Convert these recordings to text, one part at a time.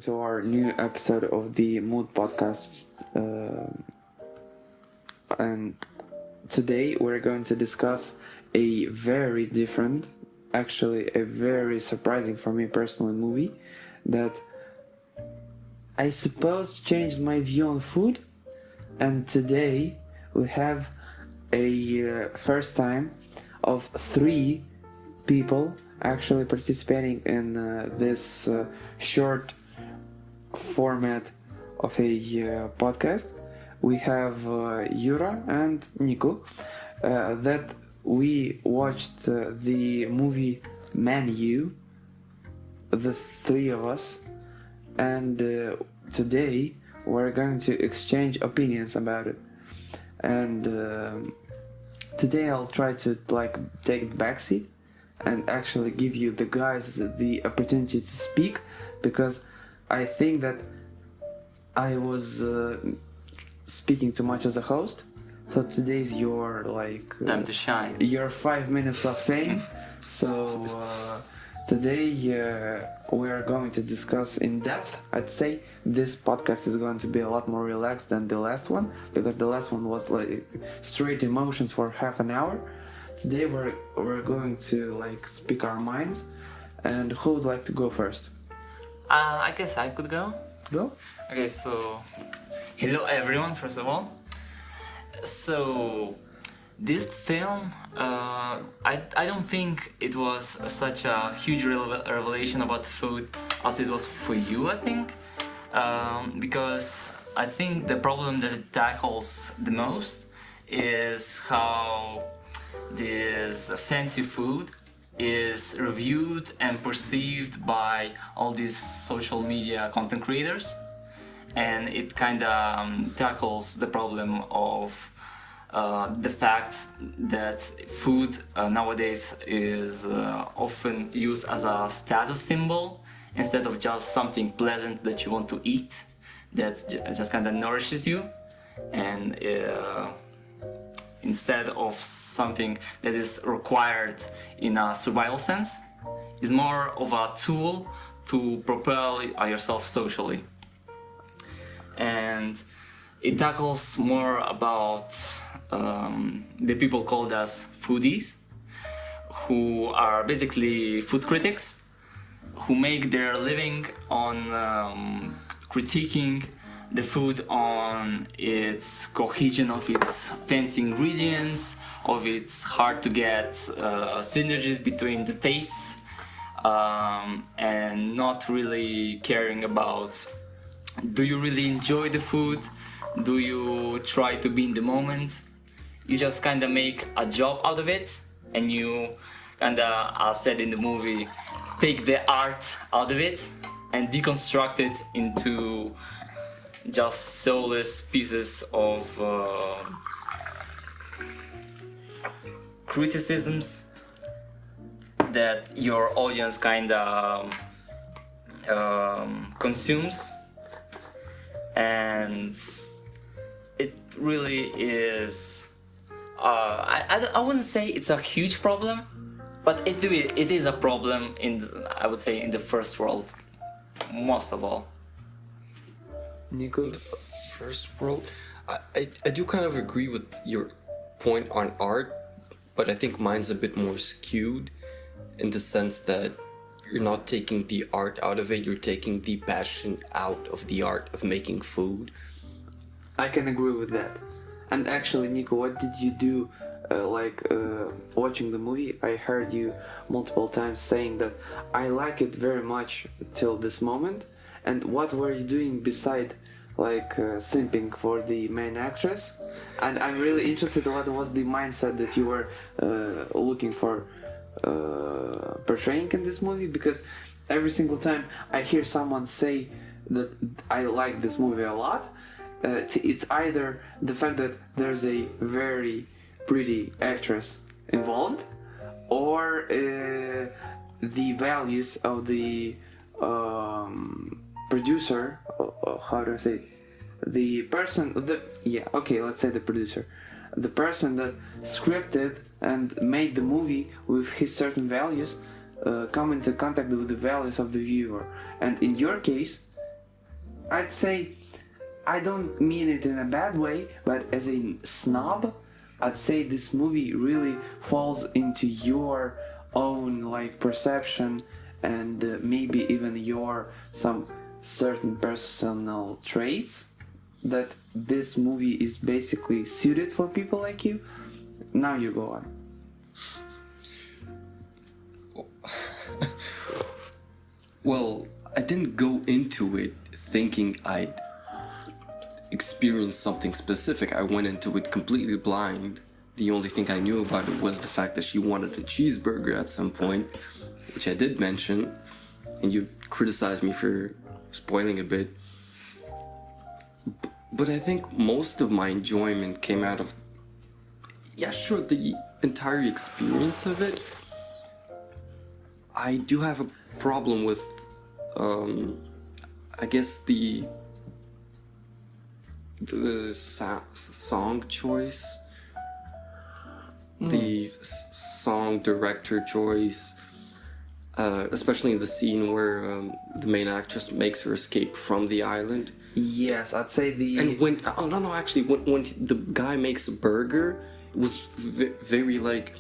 to our new episode of the Mood Podcast. And today we're going to discuss a very different, actually a very surprising for me personally movie that I suppose changed my view on food. And today we have a first time of 3 people actually participating in this short format of a podcast. We have Yura and Nicu that we watched the movie Menu, the 3 of us, and today we're going to exchange opinions about it. And today I'll try to take the backseat and actually give you the guys the opportunity to speak, because I think that I was speaking too much as a host. So today's your time to shine. Your 5 minutes of fame. So today we're going to discuss in depth. I'd say this podcast is going to be a lot more relaxed than the last one, because the last one was straight emotions for half an hour. Today we're going to speak our minds. And who would like to go first? I guess I could go. Go. Okay, so hello everyone, first of all. So this film, I don't think it was such a huge revelation about food as it was for you, I think, because I think the problem that it tackles the most is how this fancy food is reviewed and perceived by all these social media content creators, and it kind of tackles the problem of the fact that food nowadays is often used as a status symbol instead of just something pleasant that you want to eat, that just kind of nourishes you, and instead of something that is required in a survival sense, is more of a tool to propel yourself socially. And it tackles more about the people called as foodies, who are basically food critics, who make their living on critiquing the food on its cohesion of its fancy ingredients, of its hard to get synergies between the tastes, and not really caring about, do you really enjoy the food? Do you try to be in the moment? You just kind of make a job out of it, and you kind of, as said in the movie, take the art out of it and deconstruct it into just soulless pieces of criticisms that your audience kind of consumes. And it really is I wouldn't say it's a huge problem, but it is a problem I would say in the first world most of all. Nicu? The first world, I do kind of agree with your point on art, but I think mine's a bit more skewed in the sense that you're not taking the art out of it, you're taking the passion out of the art of making food. I can agree with that. And actually, Nicu, what did you do watching the movie? I heard you multiple times saying that I like it very much till this moment. And what were you doing beside simping for the main actress? And I'm really interested what was the mindset that you were looking for portraying in this movie, because every single time I hear someone say that I like this movie a lot, it's either the fact that there's a very pretty actress involved, or the values of the producer, how do I say, the person, let's say the producer, the person that scripted and made the movie with his certain values come into contact with the values of the viewer. And in your case, I'd say, I don't mean it in a bad way, but as a snob, I'd say this movie really falls into your own like perception and maybe even your some certain personal traits that this movie is basically suited for people like you. Now you go on. Well, I didn't go into it thinking I'd experience something specific. I went into it completely blind. The only thing I knew about it was the fact that she wanted a cheeseburger at some point, which I did mention, and you criticized me for spoiling a bit. But I think most of my enjoyment came out of, yeah, sure, the entire experience of it. I do have a problem with, I guess the song choice, the song director choice, especially in the scene where the main actress makes her escape from the island. Yes, I'd say the. And when actually, when the guy makes a burger, it was very like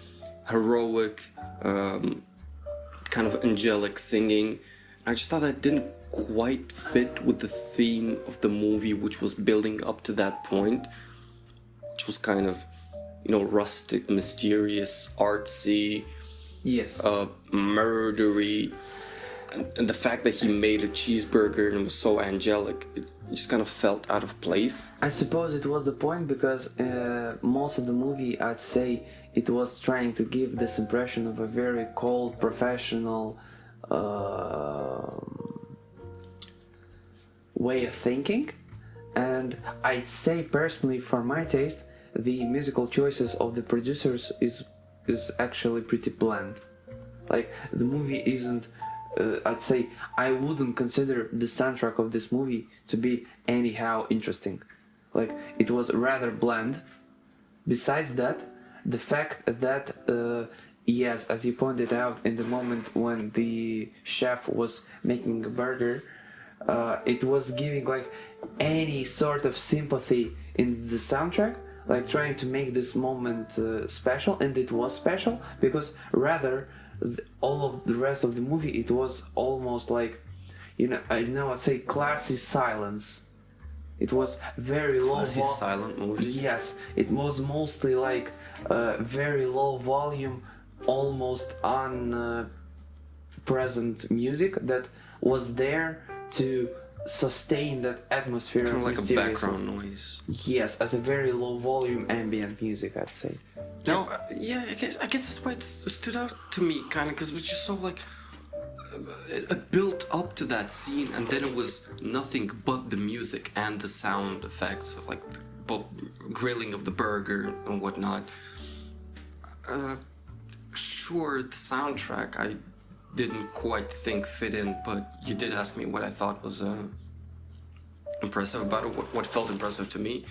heroic, kind of angelic singing. I just thought that didn't quite fit with the theme of the movie, which was building up to that point, which was kind of, rustic, mysterious, artsy, Yes. murdery, and the fact that he made a cheeseburger and it was so angelic, it just kind of felt out of place. I suppose it was the point because most of the movie, I'd say, it was trying to give this impression of a very cold, professional way of thinking. And I'd say personally, for my taste, the musical choices of the producers is actually pretty bland. Like, the movie isn't. I'd say I wouldn't consider the soundtrack of this movie to be anyhow interesting. Like, it was rather bland. Besides that, the fact that yes, as you pointed out, in the moment when the chef was making a burger, it was giving like any sort of sympathy in the soundtrack, like trying to make this moment special, and it was special because rather all of the rest of the movie, it was almost like, I'd say classy silence. It was very low Classy silent movie. Yes, it was mostly like very low volume, almost present music that was there to sustain that atmosphere Kind of of like a mysteriousness. background noise. Yes, as a very low volume ambient music, I'd say. No, yeah, I guess that's why it stood out to me, kind of, because it was just so like it built up to that scene, and then it was nothing but the music and the sound effects of like the grilling of the burger and whatnot. Sure, the soundtrack I didn't quite think fit in, but you did ask me what I thought was impressive about it, what felt impressive to me.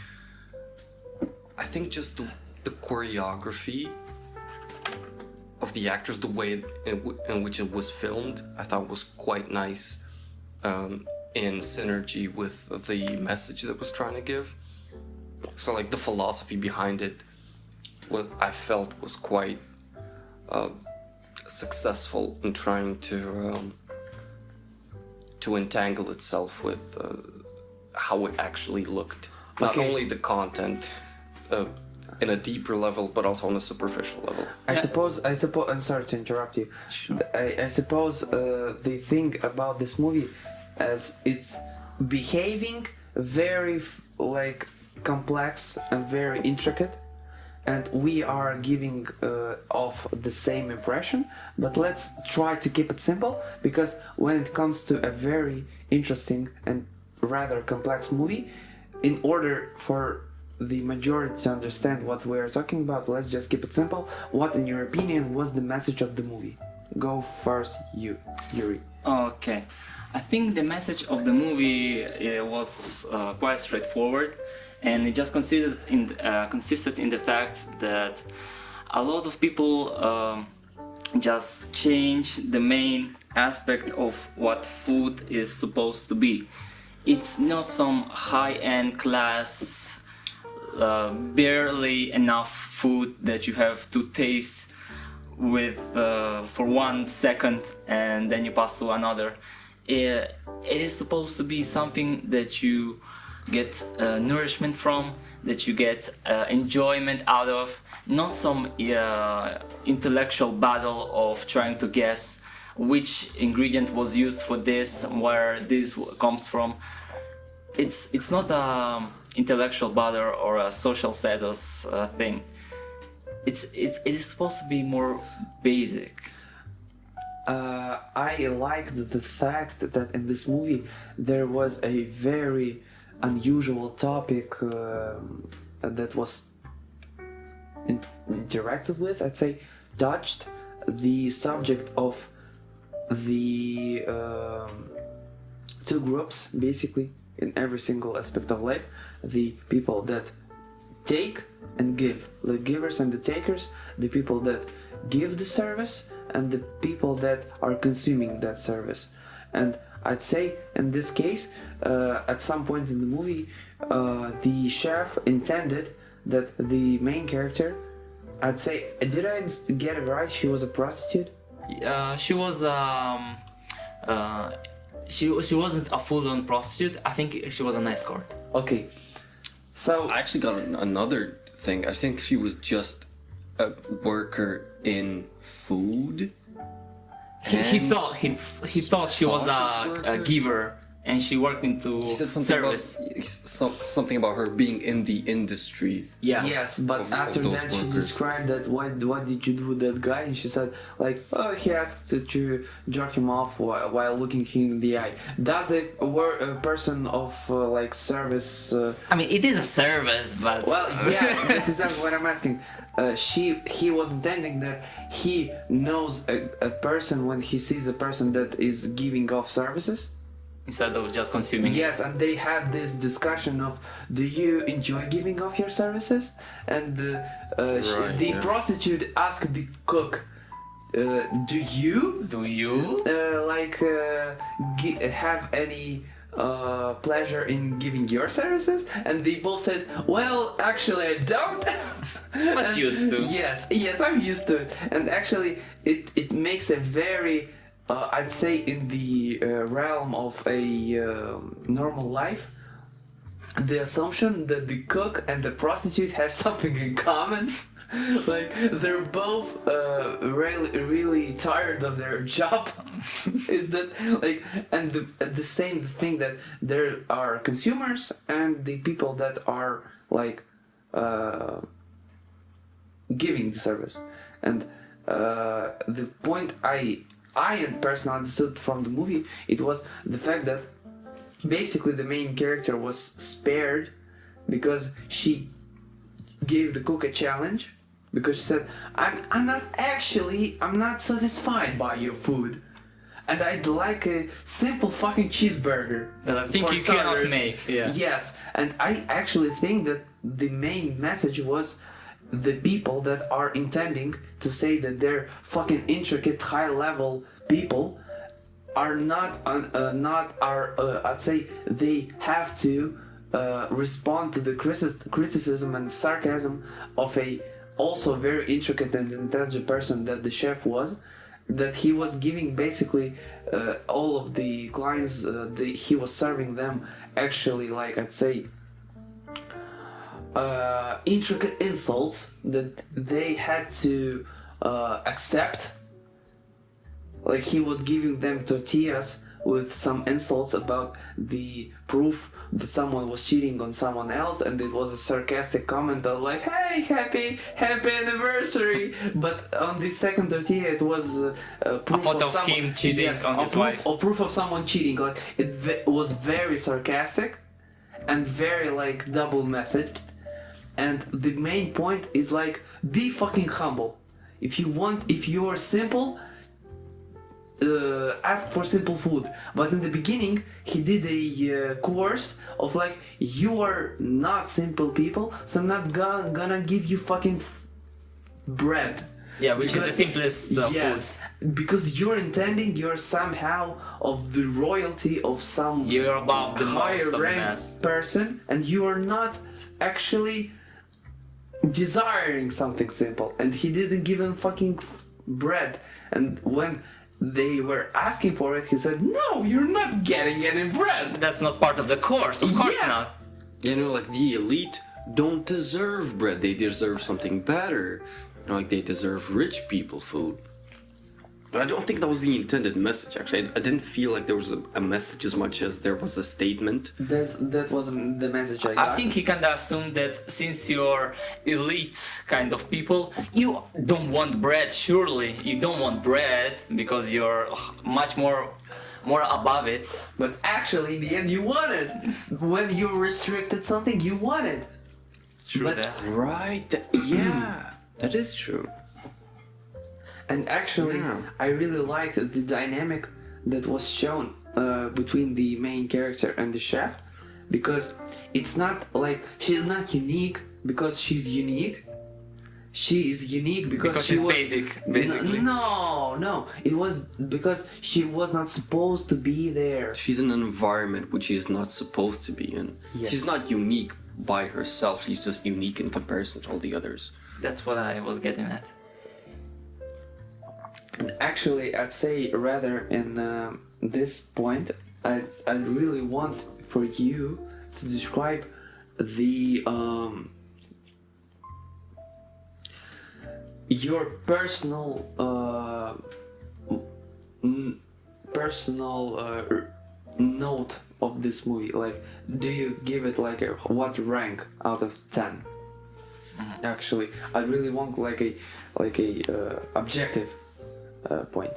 I think just the choreography of the actors, the way in which it was filmed, I thought was quite nice, in synergy with the message that was trying to give. So like the philosophy behind it, what I felt was quite successful in trying to entangle itself with how it actually looked. Not Okay. only the content in a deeper level, but also on a superficial level. I suppose. I'm sorry to interrupt you. Sure. I suppose the thing about this movie, as it's behaving very like complex and very intricate, and we are giving off the same impression. But let's try to keep it simple, because when it comes to a very interesting and rather complex movie, in order for the majority to understand what we're talking about, let's just keep it simple. What, in your opinion, was the message of the movie? Go first, Yuri. Okay, I think the message of the movie was quite straightforward, and it just consisted in the fact that a lot of people just change the main aspect of what food is supposed to be. it's not some high-end class, barely enough food that you have to taste with for 1 second and then you pass to another. It is supposed to be something that you get nourishment from, that you get enjoyment out of, not some intellectual battle of trying to guess which ingredient was used for this, where this comes from. It's not a intellectual battle or a social status thing. It is supposed to be more basic. I liked the fact that in this movie there was a very unusual topic that was interacted with, I'd say, touched the subject of the two groups, basically, in every single aspect of life. The people that take and give, the givers and the takers, the people that give the service and the people that are consuming that service. And I'd say in this case, at some point in the movie, the chef intended that the main character, I'd say, did I get it right? She was a prostitute? She was she wasn't a full-on prostitute. I think she was an escort. Okay. So I actually got another thing. I think she was just a worker in food. He And thought she was thought a worker? giver, and she worked into He said something service. about something about her being in the industry. Yeah. yes, but of after those that she workers. described that what did you do with that guy, and she said like, oh, he asked to jerk him off while looking him in the eye. Does a person of like service? I mean, it is a service, but Well, yes, that's exactly what I'm asking. He was intending that he knows a person when he sees a person that is giving off services. instead of just consuming. Yes, and they had this discussion of, do you enjoy giving off your services? And Right, the yeah. prostitute asked the cook, do you Do you? have any pleasure in giving your services? And they both said, well, actually I don't. But used to. Yes, I'm used to it. And actually it makes a very I'd say in the realm of a normal life, the assumption that the cook and the prostitute have something in common. Like they're both really tired of their job. Is that like, and the same thing that there are consumers and the people that are like giving the service. And the point I personally understood from the movie, it was the fact that basically the main character was spared because she gave the cook a challenge, because she said, I'm not satisfied by your food, and I'd like a simple fucking cheeseburger That I think for you cannot starters." make, yeah. Yes, and I actually think that the main message was the people that are intending to say that they're fucking intricate, high-level people are I'd say they have to respond to the criticism and sarcasm of a also very intricate and intelligent person that the chef was, that he was giving basically all of the clients he was serving them actually, like, I'd say, intricate insults that they had to accept. Like he was giving them tortillas with some insults about the proof that someone was cheating on someone else, and it was a sarcastic comment of like, hey, happy anniversary. But on the second tortilla it was proof photo of of someone, him cheating on his wife. or proof of someone cheating. Like was very sarcastic and very like double messaged. And the main point is like, be fucking humble. If you are simple, ask for simple food. But in the beginning he did a course of like, you are not simple people, so I'm not gonna give you fucking bread. Yeah, which is Because- the simplest yes, because you're somehow of the royalty of some food. You're above the higher most of the ranked mass. person, and you are not actually desiring something simple. And he didn't give him fucking bread. And when they were asking for it, he said, "No, you're not getting any bread." That's not part of the course, of course Yes. not. You know, like the elite don't deserve bread. They deserve something better. You know, like they deserve rich people food. But I don't think that was the intended message. Actually, I didn't feel like there was a message as much as there was a statement. That wasn't the message I got. I think he kind of assumed that since you're elite kind of people, you don't want bread. Surely you don't want bread because you're much more above it. But actually, in the end, you want it. When you restricted something, you want it. True But- that. Right. Yeah, that is true. And actually, Yeah. I really liked the dynamic that was shown between the main character and the chef, because it's not like she's not unique because she's unique. She is unique because Because she she's was basic, basically. No, it was because she was not supposed to be there. She's in an environment which she is not supposed to be in. Yes. She's not unique by herself. She's just unique in comparison to all the others. That's what I was getting at. Actually, I'd say rather in this point, I really want for you to describe the your personal note of this movie. Like, do you give it like a what rank out of 10? Actually, I really want like a objective point.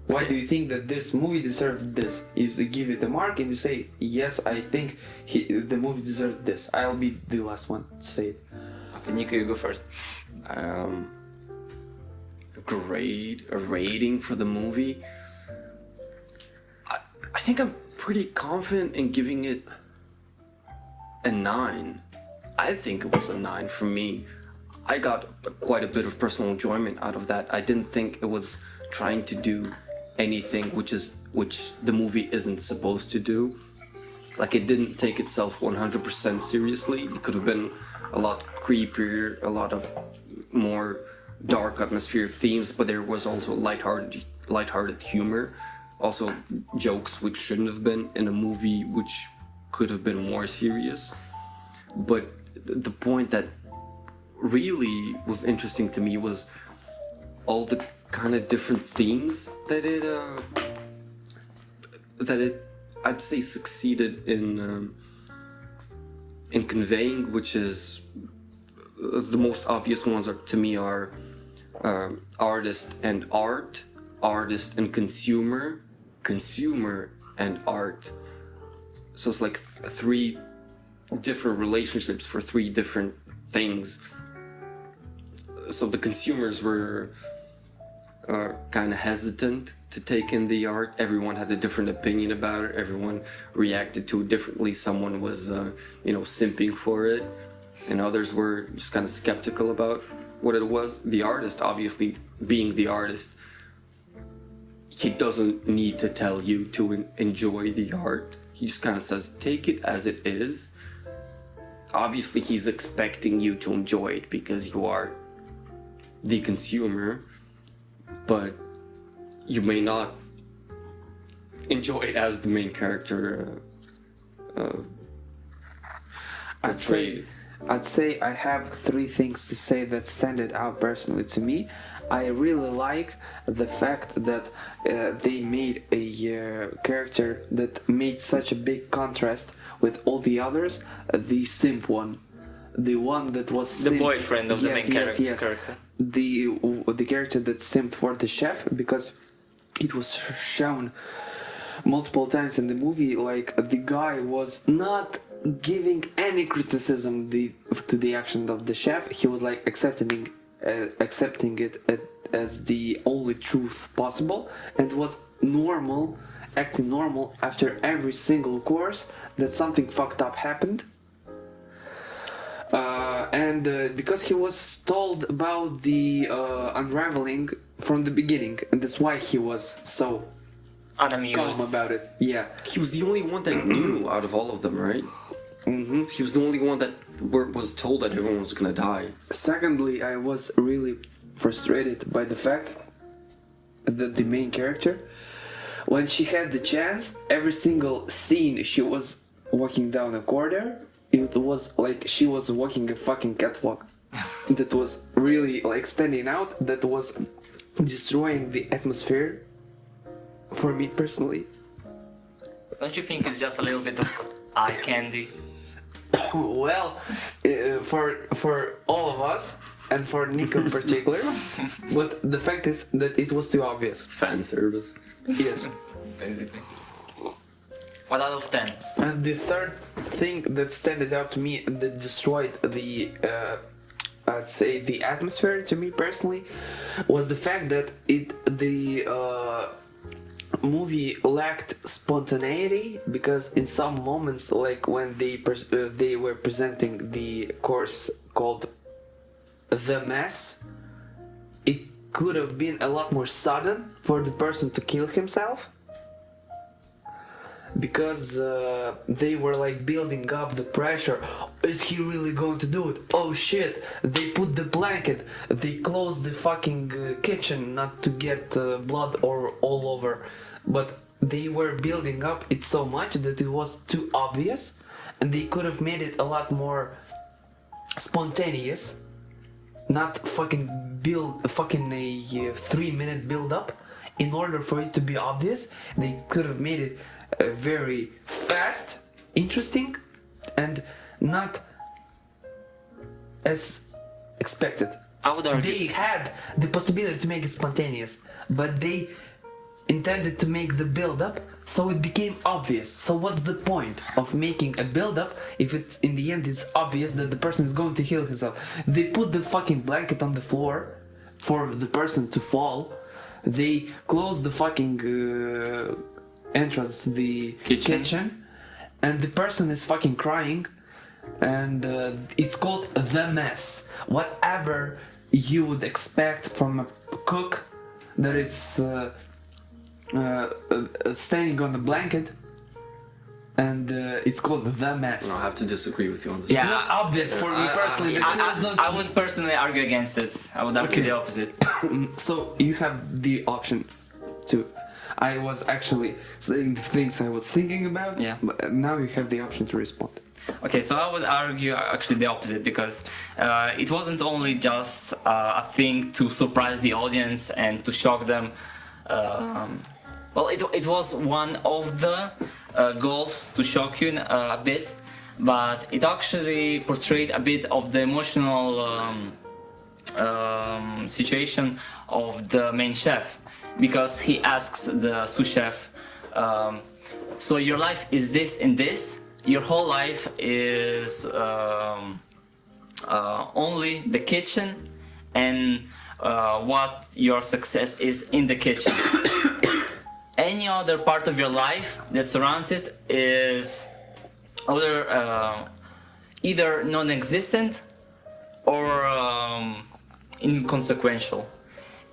Why do you think that this movie deserved this? You give it a mark and you say, yes, I think the movie deserves this. I'll be the last one to say it. Okay, Nico, you go first. A rating for the movie. I think I'm pretty confident in giving it a 9. I think it was a 9 for me. I got quite a bit of personal enjoyment out of that. I didn't think it was trying to do anything which the movie isn't supposed to do. Like, it didn't take itself 100% seriously. It could have been a lot creepier, a lot of more dark atmospheric themes, but there was also lighthearted humor, also jokes which shouldn't have been in a movie which could have been more serious. But the point that really was interesting to me was all the kind of different themes that it I'd say succeeded in conveying, which is the most obvious ones to me are artist and art, artist and consumer, consumer and art. So it's like three different relationships for three different things. So the consumers were kind of hesitant to take in the art. Everyone had a different opinion about it. Everyone reacted to it differently. Someone was, simping for it, and others were just kind of skeptical about what it was. The artist, obviously, being the artist, he doesn't need to tell you to enjoy the art. He just kind of says, take it as it is. Obviously, he's expecting you to enjoy it because you are the consumer, but you may not enjoy it as the main character portrayed. I'd say I have 3 things to say that stand it out personally to me. I really like the fact that they made a character that made such a big contrast with all the others. The simp one, the one that was The boyfriend of the main character. The character that simped for the chef, because it was shown multiple times in the movie, like the guy was not giving any criticism to the action of the chef. He was like accepting it as the only truth possible, and was acting normal after every single course that something fucked up happened. And because he was told about the unraveling from the beginning, and that's why he was so Unamused. calm about it. Yeah. He was the only one that knew out of all of them, right? Mm-hmm. He was the only one that was told that everyone was gonna die. Secondly, I was really frustrated by the fact that the main character, when she had the chance, every single scene she was walking down a corridor, it was like she was walking a fucking catwalk. That was really like standing out, that was destroying the atmosphere for me personally. Don't you think it's just a little bit of eye candy? Well, for all of us, and for Nico in particular, but the fact is that it was too obvious. Fan service. Yes. Basically. What out of 10? And the third thing that standed out to me and that destroyed the, I'd say, the atmosphere to me personally, was the fact that the movie lacked spontaneity, because in some moments, like when they were presenting the course called The Mess, it could have been a lot more sudden for the person to kill himself, because they were like building up the pressure. Is he really going to do it? Oh shit, they put the blanket, they closed the fucking kitchen not to get blood or all over, but they were building up it so much that it was too obvious, and they could have made it a lot more spontaneous, not fucking build a 3-minute build up. In order for it to be obvious, they could have made it very fast, interesting, and not as expected. I would argue. They had the possibility to make it spontaneous, but they intended to make the build-up so it became obvious. So what's the point of making a build-up if it's in the end it's obvious that the person is going to heal himself? They put the fucking blanket on the floor for the person to fall. They closed the fucking entrance to the kitchen, and the person is fucking crying, and it's called The Mess. Whatever you would expect from a cook that is standing on the blanket, and it's called The Mess. I'll have to disagree with you on this. Yeah. It was obvious for me personally that there was no I would personally argue against it. I would argue the opposite. So you have the option to. I was actually saying the things I was thinking about, Yeah. but now you have the option to respond. Okay, so I would argue actually the opposite, because it wasn't only just a thing to surprise the audience and to shock them. Well, it was one of the goals to shock you a bit, but it actually portrayed a bit of the emotional situation of the main chef, because he asks the sous chef, so your life is this and this, your whole life is only the kitchen, and what your success is in the kitchen. Any other part of your life that surrounds it is either non-existent or inconsequential.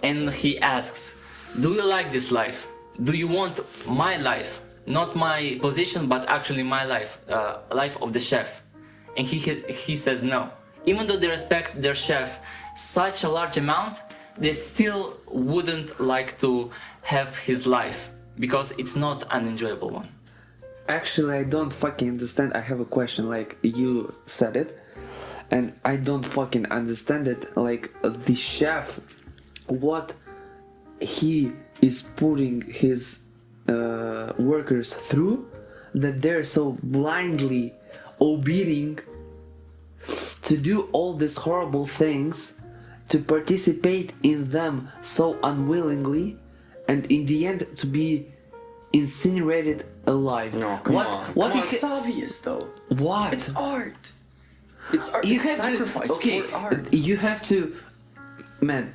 And he asks, do you like this life? Do you want my life? Not my position, but actually my life, life of the chef. And he says no. Even though they respect their chef such a large amount, they still wouldn't like to have his life, because it's not an enjoyable one. Actually, I don't fucking understand. I have a question. Like, you said it, and I don't fucking understand it. Like, the chef, what he is putting his workers through, that they're so blindly obedient to do all these horrible things, to participate in them so unwillingly, and in the end to be incinerated alive. No, come on. What Come on, if it's obvious though. what? It's art. It's art. You It's have sacrifice to, for art. you have to, man.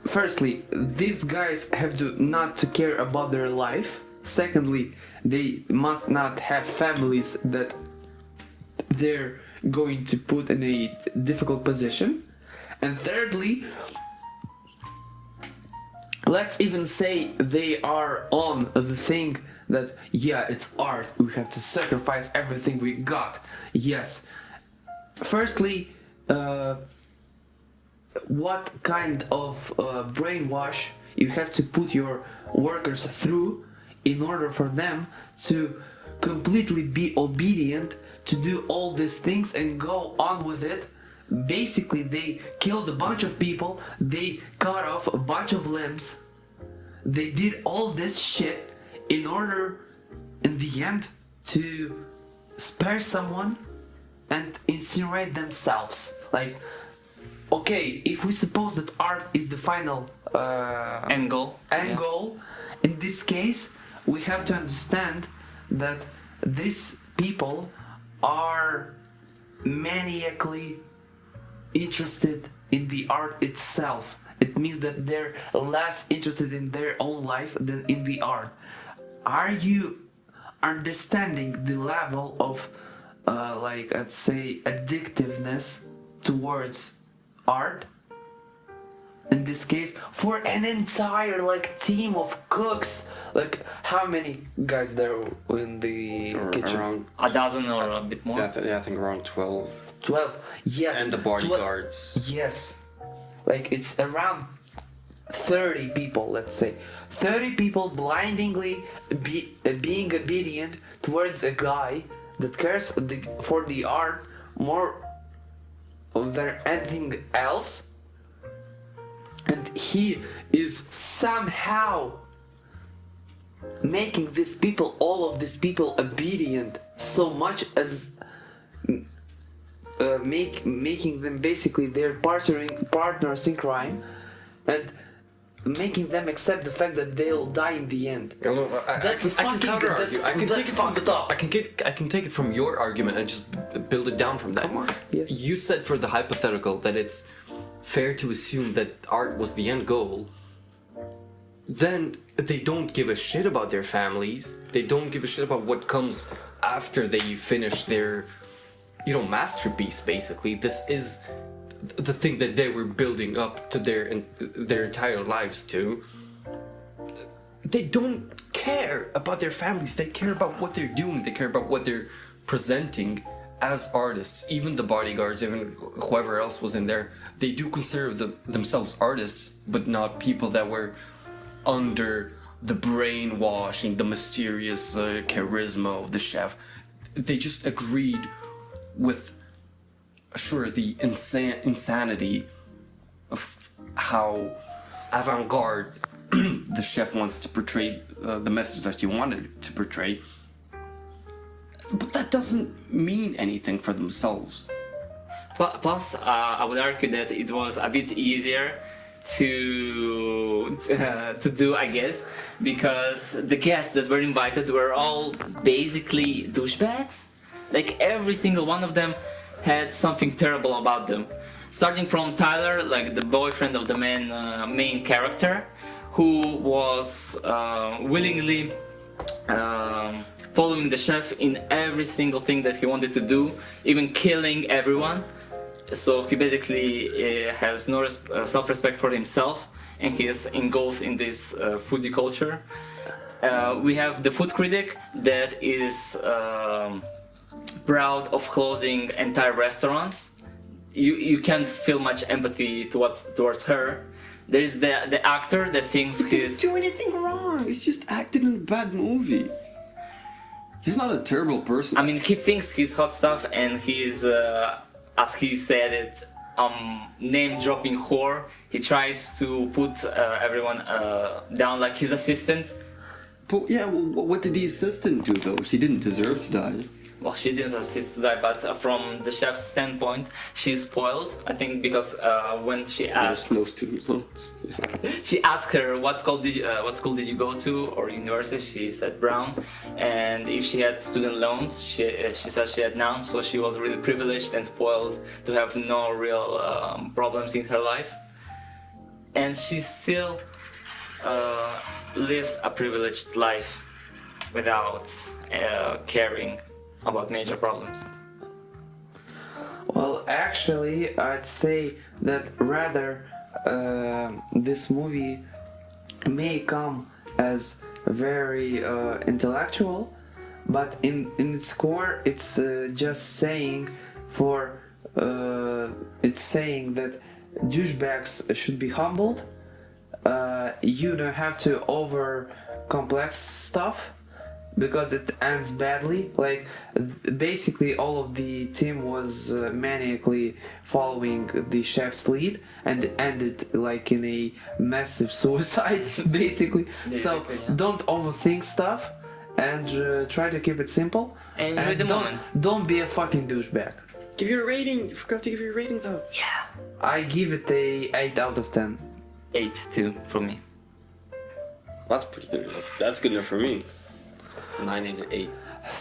Firstly, these guys have to not to care about their life. Secondly, they must not have families that they're going to put in a difficult position. And thirdly, let's even say they are on the thing that, yeah, it's art, we have to sacrifice everything we got. Yes. Firstly, what kind of brainwash you have to put your workers through in order for them to completely be obedient to do all these things and go on with it. Basically, they killed a bunch of people, they cut off a bunch of limbs, they did all this shit in order, in the end, to spare someone and incinerate themselves. Like, okay, if we suppose that art is the final End goal. in this case, we have to understand that these people are maniacally interested in the art itself. It means that they're less interested in their own life than in the art. Are you understanding the level of, like, I'd say, addictiveness towards art? In this case, for an entire like team of cooks, like how many guys there in the kitchen? Around, A dozen or a bit more. I think around 12. 12. Yes. And the bodyguards. Yes. Like it's around 30 people, let's say. 30 people blindingly being obedient towards a guy that cares for the art more than anything else. And he is somehow making these people, all of these people, obedient so much as making them basically their partners in crime, and making them accept the fact that they'll die in the end. That's I can counter argue. I can take it from the top. I can take it from your argument and just build it down from that. Come on. Yes. You said for the hypothetical that it's fair to assume that art was the end goal. Then they don't give a shit about their families. They don't give a shit about what comes after they finish their, masterpiece. Basically, this is the thing that they were building up to their entire lives to. They don't care about their families. They care about what they're doing. They care about what they're presenting as artists. Even the bodyguards, even whoever else was in there, they do consider themselves artists, but not people that were under the brainwashing, the mysterious charisma of the chef. They just agreed with, sure, the insanity of how avant-garde the chef wants to portray the message that he wanted to portray. But that doesn't mean anything for themselves. Plus, I would argue that it was a bit easier to do, I guess, because the guests that were invited were all basically douchebags. Like every single one of them had something terrible about them. Starting from Tyler, like the boyfriend of the main character, who was willingly following the chef in every single thing that he wanted to do, even killing everyone. So he basically has no self-respect for himself, and he is engulfed in this foodie culture. We have the food critic that is proud of closing entire restaurants. You can't feel much empathy towards her. There's the actor that thinks He didn't do anything wrong. He's just acted in a bad movie. He's not a terrible person. I mean, he thinks he's hot stuff, and he's, as he said it, name-dropping whore. He tries to put everyone down like his assistant. But yeah, well, what did the assistant do though? She didn't deserve to die. Well, she didn't assist to die, but from the chef's standpoint, she's spoiled. I think because when she asked, There's no student loans. she asked her what school did you go to or university. She said Brown, and if she had student loans, she said she had none. So she was really privileged and spoiled to have no real problems in her life, and she still lives a privileged life without caring about major problems. Actually, I'd say that rather this movie may come as very intellectual, but in its core, it's just saying it's saying that douchebags should be humbled. You don't have to over complex stuff because it ends badly. Like basically all of the team was maniacally following the chef's lead and ended like in a massive suicide basically. So Exactly, yeah. don't overthink stuff and try to keep it simple. And enjoy the don't, moment. don't be a fucking douchebag. Give your rating. You forgot to give your rating though. I give it a 8 out of 10. 8-2 from me. That's pretty good enough. That's good enough for me. 9 and an 8.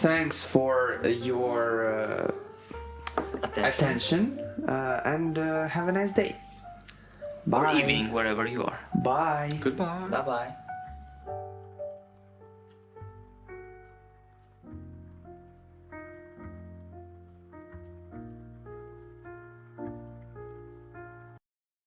Thanks for your attention and have a nice day. Or Bye. evening, wherever you are. Bye. Goodbye. Bye bye.